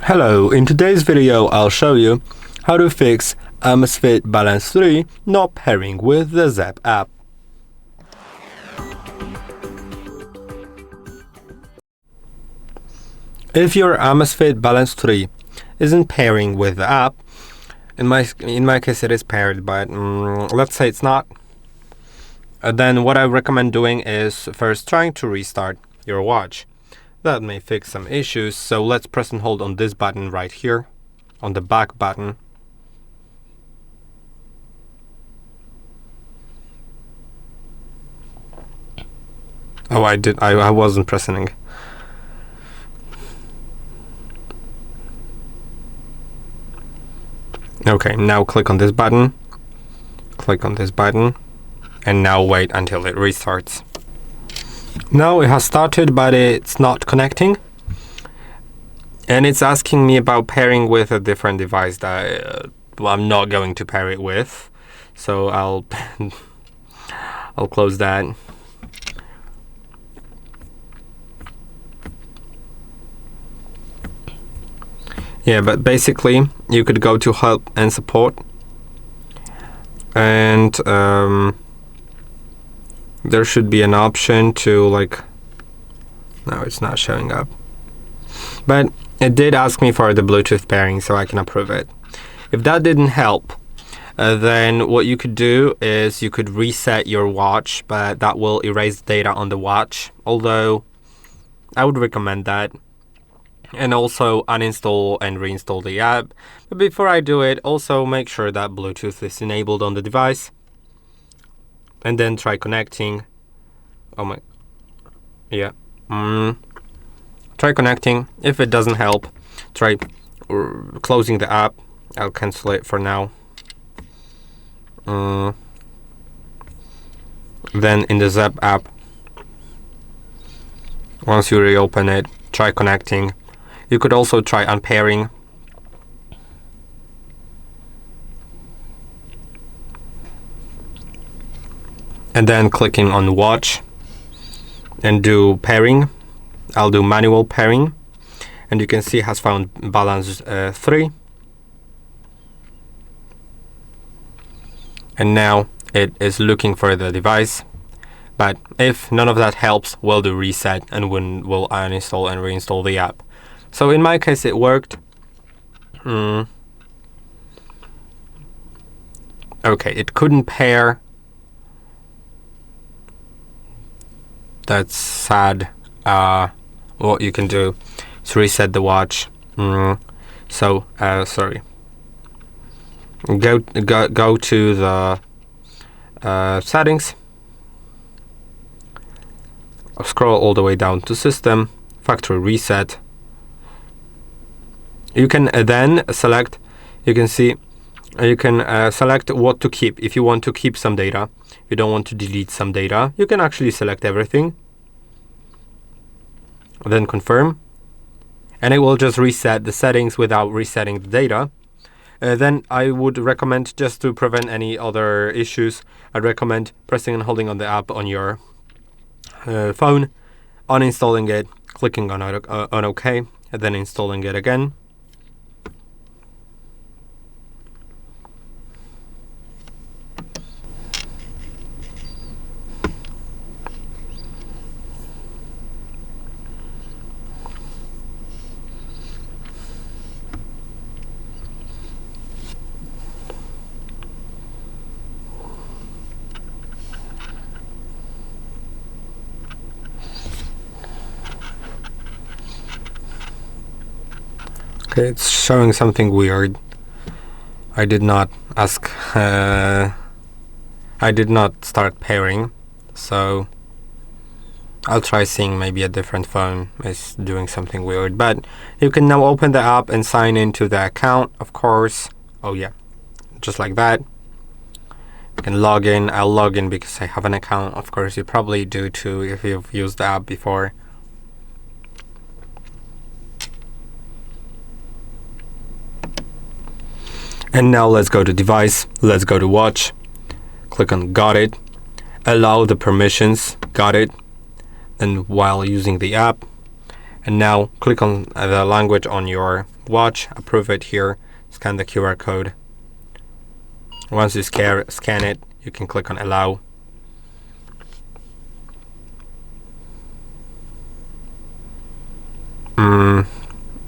Hello, in today's video I'll show you how to fix AMAZFIT Balance 3 not pairing with the Zapp app. If your AMAZFIT Balance 3 isn't pairing with the app, in my case it is paired, but let's say it's not, then what I recommend doing is first trying to restart your watch. That may fix some issues, so let's press and hold on this button right here, on the back button. Oh, I wasn't pressing. Okay, now click on this button, and now wait until it restarts. Now it has started, but it's not connecting, and it's asking me about pairing with a different device that I'm not going to pair it with, so I'll close that. Yeah, but basically you could go to help and support, and there should be an option to no, it's not showing up, but it did ask me for the Bluetooth pairing, so I can approve it. If that didn't help, then what you could do is you could reset your watch, but that will erase data on the watch, although I would recommend that. And also uninstall and reinstall the app. But before I do it, also make sure that Bluetooth is enabled on the device, and then try connecting. Try connecting. If it doesn't help, try closing the app. I'll cancel it for now. Then in the Zapp app, once you reopen it, try connecting. You could also try unpairing. And then clicking on watch and do pairing. I'll do manual pairing, and you can see it has found balance 3. And now it is looking for the device. But if none of that helps, we'll do reset, and we'll uninstall and reinstall the app. So in my case it worked. Okay, it couldn't pair. That's sad. What you can do is reset the watch. Sorry. Go to the settings. Scroll all the way down to system, factory reset. You can then select, you can select what to keep. If you want to keep some data, you don't want to delete some data, you can actually select everything. Then confirm, and it will just reset the settings without resetting the data. Then I would recommend, just to prevent any other issues, I'd recommend pressing and holding on the app on your phone, uninstalling it, clicking on OK, and then installing it again. Okay, it's showing something weird. I did not ask. I did not start pairing, so I'll try seeing maybe a different phone is doing something weird. But you can now open the app and sign into the account, of course. Oh yeah, just like that. You can log in. I'll log in because I have an account. Of course, you probably do too if you've used the app before. And now let's go to device, let's go to watch, click on got it, allow the permissions, got it, and while using the app, and now click on the language on your watch, approve it here, scan the QR code. Once you scan it, you can click on allow.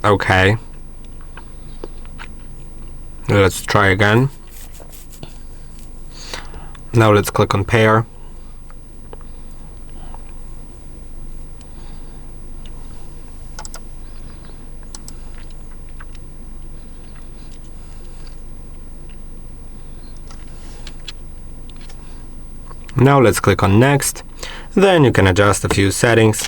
Okay. Let's try again. Now let's click on pair. Now let's click on next. Then you can adjust a few settings.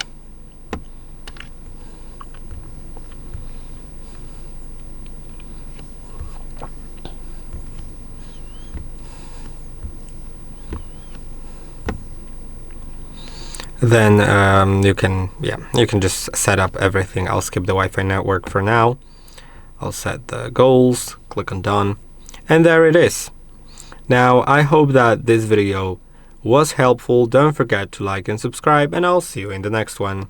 Then you can just set up everything. I'll skip the Wi-Fi network for now. I'll set the goals, click on done, and there it is. Now I hope that this video was helpful. Don't forget to like and subscribe, and I'll see you in the next one.